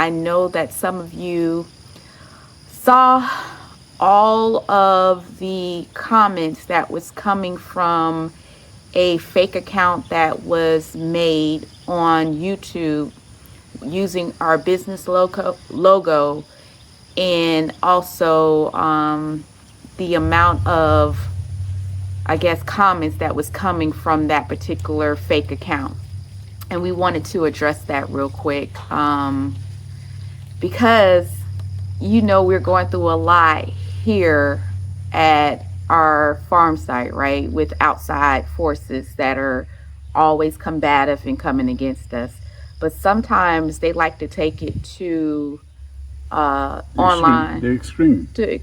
I know that some of you saw all of the comments that was coming from a fake account that was made on YouTube using our business logo, and also the amount of, I guess, comments that was coming from that particular fake account. And we wanted to address that real quick because, you know, we're going through a lot here at our farm site, right, with outside forces that are always combative and coming against us. But sometimes they like to take it to online, the extreme, to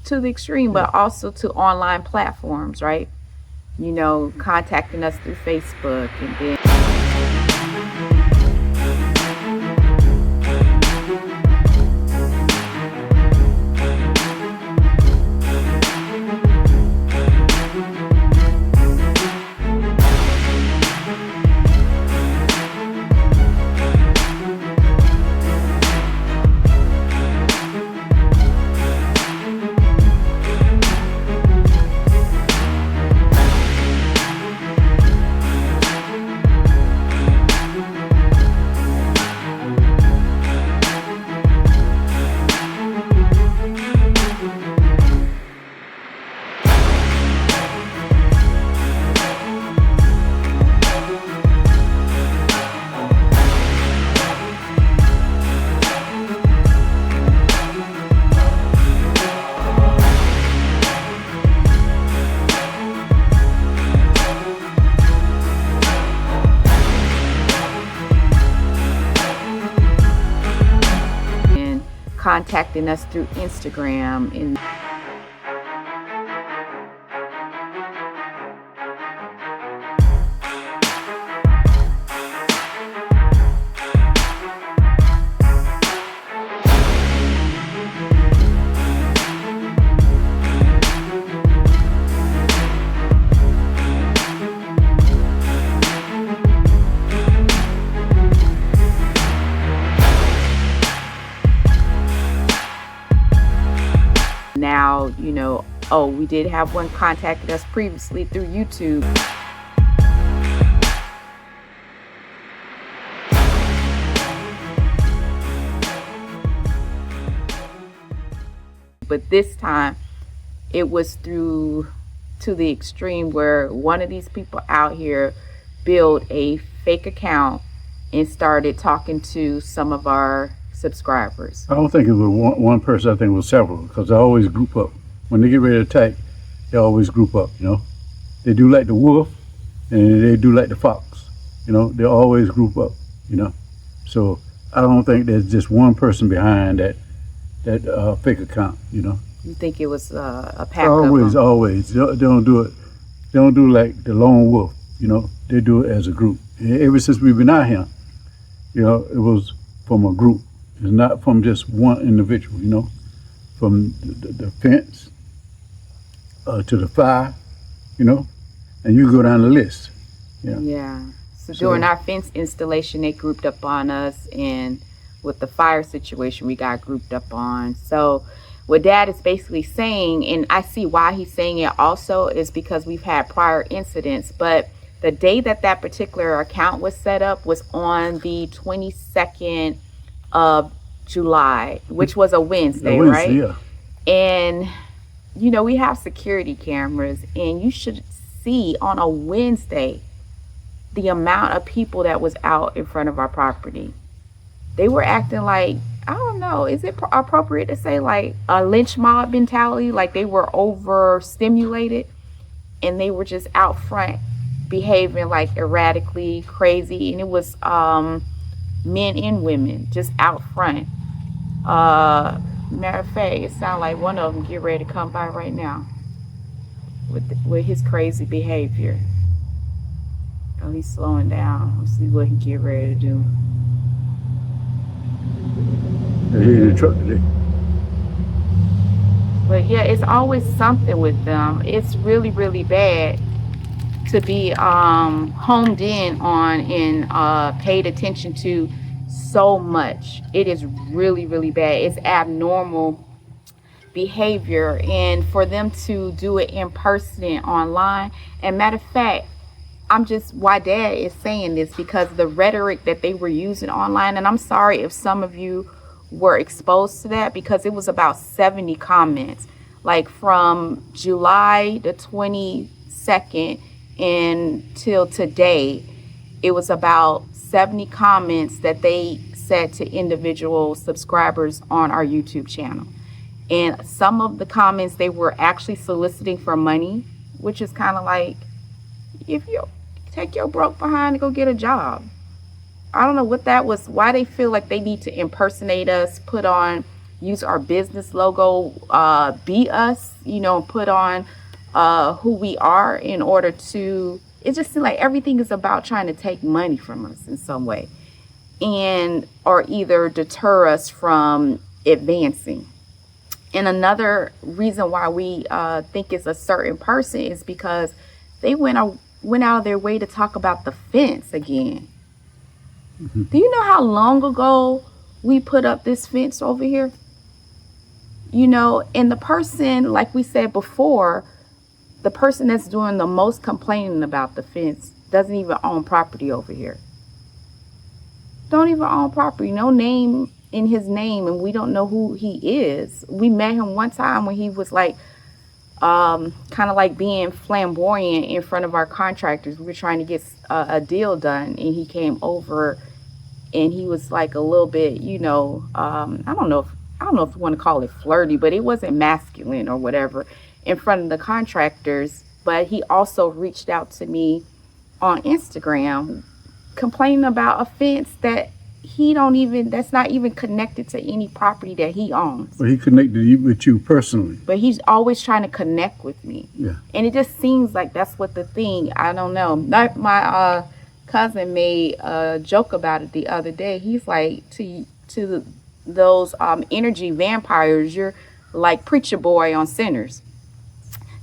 the extreme, but also to online platforms, right? You know, contacting us through Facebook, and then contacting us through Instagram. And now, you know, oh, we did have one contacted us previously through YouTube. But this time it was through to the extreme where one of these people out here built a fake account and started talking to some of our subscribers. I don't think it was one person. I think it was several, because they always group up. When they get ready to attack, they always group up, you know. They do like the wolf, and they do like the fox, you know. They always group up, you know. So I don't think there's just one person behind that fake account, you know. You think it was a pack always, of them? Always. They don't do it. They don't do like the lone wolf, you know. They do it as a group. And ever since we've been out here, you know, it was from a group. It's not from just one individual, you know, from the fence to the fire, you know, and you go down the list. Yeah. Yeah. So during our fence installation, they grouped up on us, and with the fire situation, we got grouped up on. So what Dad is basically saying, and I see why he's saying it also, is because we've had prior incidents, but the day that that particular account was set up was on the 22nd of July, which was a Wednesday, right? Yeah. And you know, we have security cameras, and you should see on a Wednesday the amount of people that was out in front of our property. They were acting like, I don't know, is it appropriate to say like a lynch mob mentality? Like they were overstimulated, and they were just out front behaving like erratically crazy, and it was men and women just out front. Matter of fact, it sounds like one of them get ready to come by right now with his crazy behavior. Oh, he's slowing down. Let's see what he get ready to do. They're in the truck today. But yeah, it's always something with them. It's really, really bad to be homed in on and paid attention to so much. It is really, really bad. It's abnormal behavior, and for them to do it in person and online. And matter of fact, I'm just why dad is saying this, because the rhetoric that they were using online, and I'm sorry if some of you were exposed to that, because it was about 70 comments, like from July the 22nd until today. It was about 70 comments that they said to individual subscribers on our YouTube channel. And some of the comments, they were actually soliciting for money, which is kind of like, if you take your broke behind and go get a job. I don't know what that was, why they feel like they need to impersonate us, use our business logo, be us, put on who we are in order to, it just seems like everything is about trying to take money from us in some way, or either deter us from advancing. And another reason why we think it's a certain person is because they went out of their way to talk about the fence again. Mm-hmm. Do you know how long ago we put up this fence over here? And the person, like we said before, the person that's doing the most complaining about the fence doesn't even own property over here. Don't even own property, no name in his name, and we don't know who he is. We met him one time when he was like kind of like being flamboyant in front of our contractors. We were trying to get a deal done, and he came over and he was like a little bit, I don't know if you want to call it flirty, but it wasn't masculine or whatever in front of the contractors. But he also reached out to me on Instagram complaining about a fence that's not even connected to any property that he owns. Well, he connected with you personally. But he's always trying to connect with me. Yeah. And it just seems like that's what the thing, I don't know. My cousin made a joke about it the other day. He's like, to those energy vampires, you're like Preacher Boy on Sinners.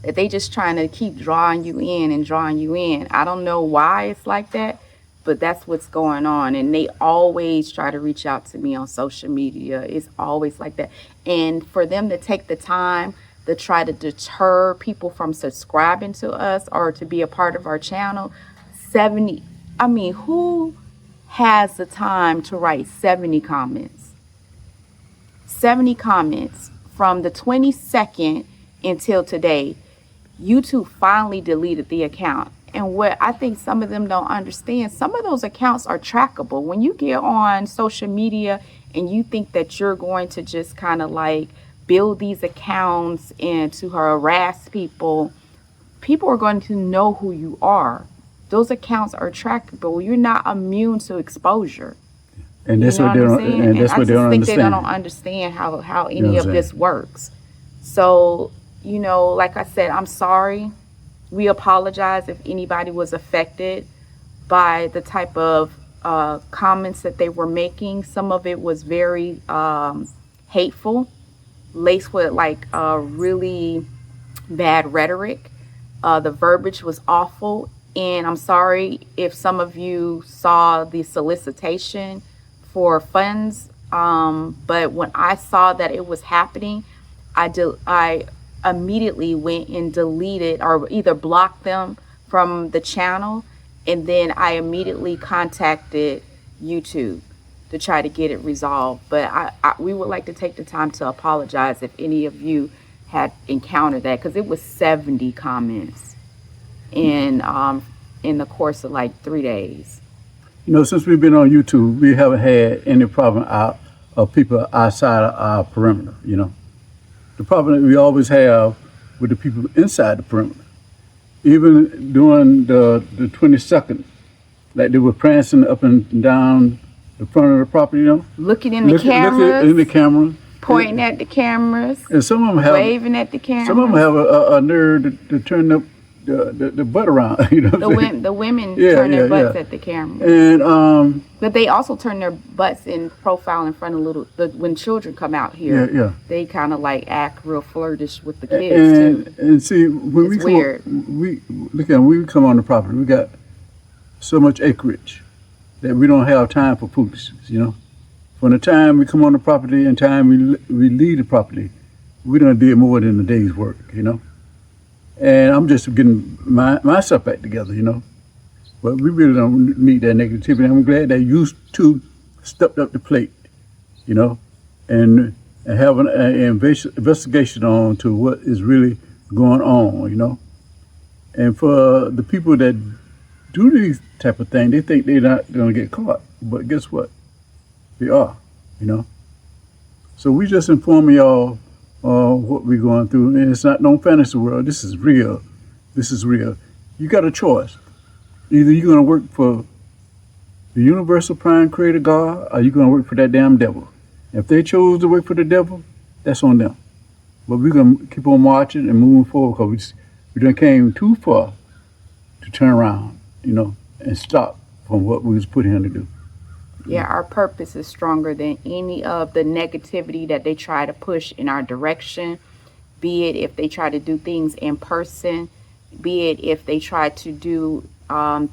That they just trying to keep drawing you in and drawing you in. I don't know why it's like that, but that's what's going on. And they always try to reach out to me on social media. It's always like that. And for them to take the time to try to deter people from subscribing to us or to be a part of our channel, who has the time to write 70 comments? 70 comments from the 22nd until today. YouTube finally deleted the account. And what I think some of them don't understand, some of those accounts are trackable. When you get on social media and you think that you're going to just kind of like build these accounts and to harass people, people are going to know who you are. Those accounts are trackable. You're not immune to exposure. And that's what they don't understand. I just think they don't understand how any of this works. So, like I said, I'm sorry. We apologize if anybody was affected by the type of comments that they were making. Some of it was very hateful, laced with like really bad rhetoric. The verbiage was awful. And I'm sorry if some of you saw the solicitation for funds. But when I saw that it was happening, I immediately went and deleted or either blocked them from the channel, and then I immediately contacted YouTube to try to get it resolved. But we would like to take the time to apologize if any of you had encountered that, because it was 70 comments in the course of like 3 days. Since we've been on YouTube, we haven't had any problem of people outside of our perimeter, The problem that we always have with the people inside the perimeter. Even during the 22nd, like they were prancing up and down the front of the property, Looking in the cameras. Looking in the camera. Pointing at the cameras. And some of them have waving at the cameras. Some of them have a nerve to turn the butt around, The women turn their butts at the camera. And but they also turn their butts in profile in front of when children come out here. Yeah. They kind of like act real flirtish with the kids too. And see, when it's weird. We come on the property, we got so much acreage that we don't have time for foolishness, From the time we come on the property and time we leave the property, we done did more than a day's work, you know. And I'm just getting myself back together, you know. But we really don't need that negativity. I'm glad that you two stepped up the plate, you know, and have an investigation on to what is really going on, you know. And for the people that do these type of things, they think they're not going to get caught. But guess what? They are, you know. So we just inform y'all what we're going through. And it's not no fantasy world. This is real. This is real. You got a choice. Either you're going to work for the universal prime creator God, or you're going to work for that damn devil. If they chose to work for the devil, that's on them. But we're going to keep on marching and moving forward because we done came too far to turn around, you know, and stop from what we was put here to do. Yeah, our purpose is stronger than any of the negativity that they try to push in our direction, be it if they try to do things in person, be it if they try to do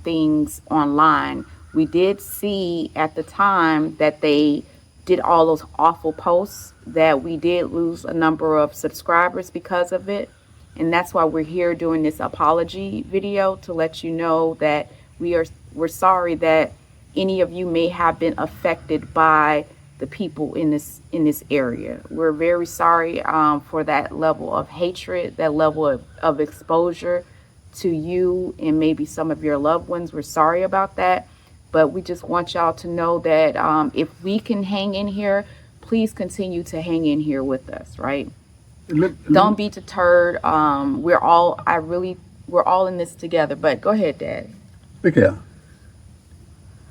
things online. We did see at the time that they did all those awful posts that we did lose a number of subscribers because of it. And that's why we're here doing this apology video to let you know that we're sorry that any of you may have been affected by the people in this area. We're very sorry for that level of hatred, that level of exposure to you and maybe some of your loved ones. We're sorry about that, but we just want y'all to know that if we can hang in here, please continue to hang in here with us, right? Don't be deterred. We're all in this together. But go ahead, Dad. Look here.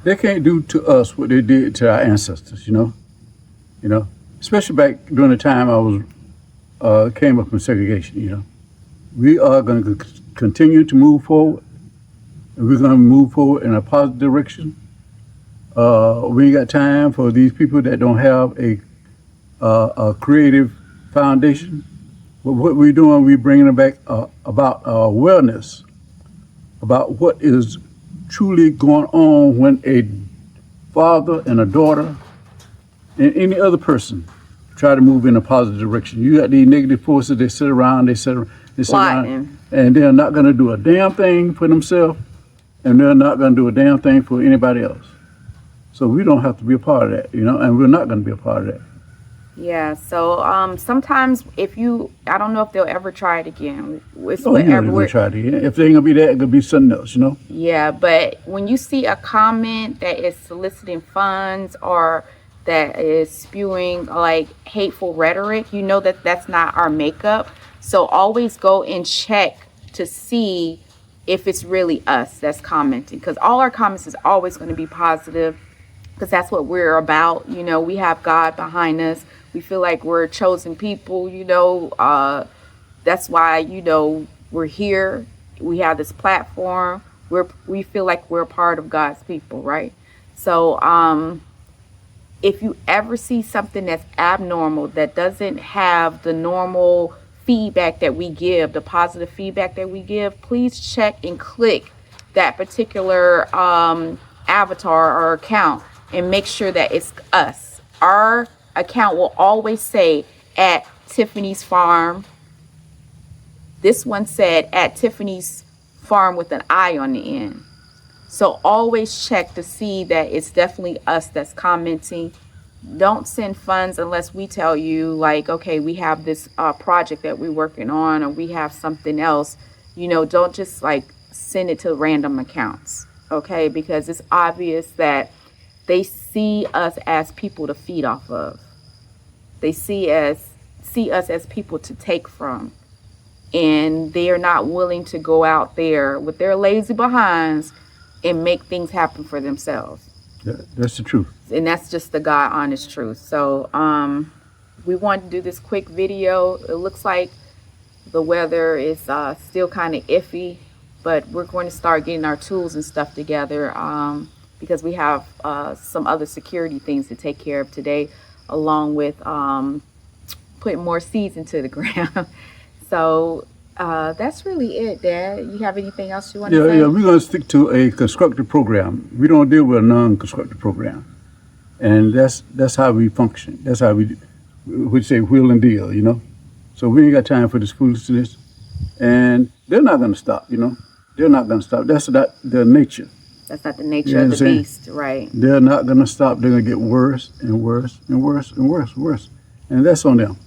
They can't do to us what they did to our ancestors, you know. You know, especially back during the time I was came up from segregation. You know, we are going to continue to move forward, and we're going to move forward in a positive direction. We ain't got time for these people that don't have a creative foundation. But what we're doing, we're bringing them back about awareness about what is truly going on when a father and a daughter and any other person try to move in a positive direction. You got these negative forces, they sit around, and they're not going to do a damn thing for themselves, and they're not going to do a damn thing for anybody else. So we don't have to be a part of that, you know, and we're not going to be a part of that. Yeah, so sometimes I don't know if they'll ever try it again. It's We'll try it again. If they ain't going to be that, it's going to be something else, you know? Yeah, but when you see a comment that is soliciting funds or that is spewing like hateful rhetoric, you know that that's not our makeup. So always go and check to see if it's really us that's commenting, because all our comments is always going to be positive, because that's what we're about. You know, we have God behind us. We feel like we're chosen people, you know. That's why, you know, we're here. We have this platform. We feel like we're part of God's people, right? So if you ever see something that's abnormal, that doesn't have the normal feedback that we give, the positive feedback that we give, please check and click that particular avatar or account and make sure that it's us. Our account will always say at TiffanysFarm. This one said at TiffanysFarm with an I on the end. So always check to see that it's definitely us that's commenting. Don't send funds unless we tell you, like, okay, we have this project that we're working on, or we have something else. You know, don't just like send it to random accounts, okay? Because it's obvious that they see us as people to feed off of. They see us as people to take from. And they are not willing to go out there with their lazy behinds and make things happen for themselves. Yeah, that's the truth. And that's just the God honest truth. So we want to do this quick video. It looks like the weather is still kind of iffy, but we're going to start getting our tools and stuff together because we have some other security things to take care of today, along with putting more seeds into the ground. So that's really it, Dad. You have anything else you want to say? Yeah, we're going to stick to a constructive program. We don't deal with a non-constructive program. And that's how we function. That's how we say wheel and deal, you know. So we ain't got time for this foolishness. And they're not going to stop, you know. They're not going to stop. That's not their nature. That's not the nature You know of what the I'm saying? beast, right? They're not going to stop. They're going to get worse and worse and worse and worse and worse. And that's on them.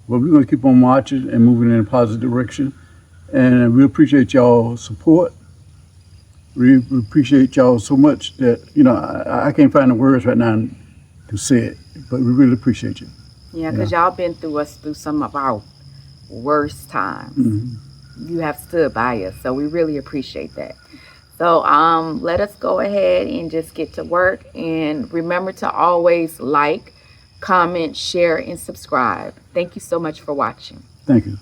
But we're going to keep on marching and moving in a positive direction. And we appreciate y'all's support. We appreciate y'all so much that, you know, I can't find the words right now to say it. But we really appreciate you. Yeah, because y'all been through some of our worst times. You have stood by us, so we really appreciate that. So let us go ahead and just get to work. And remember to always like, comment, share, and subscribe. Thank you so much for watching. Thank you.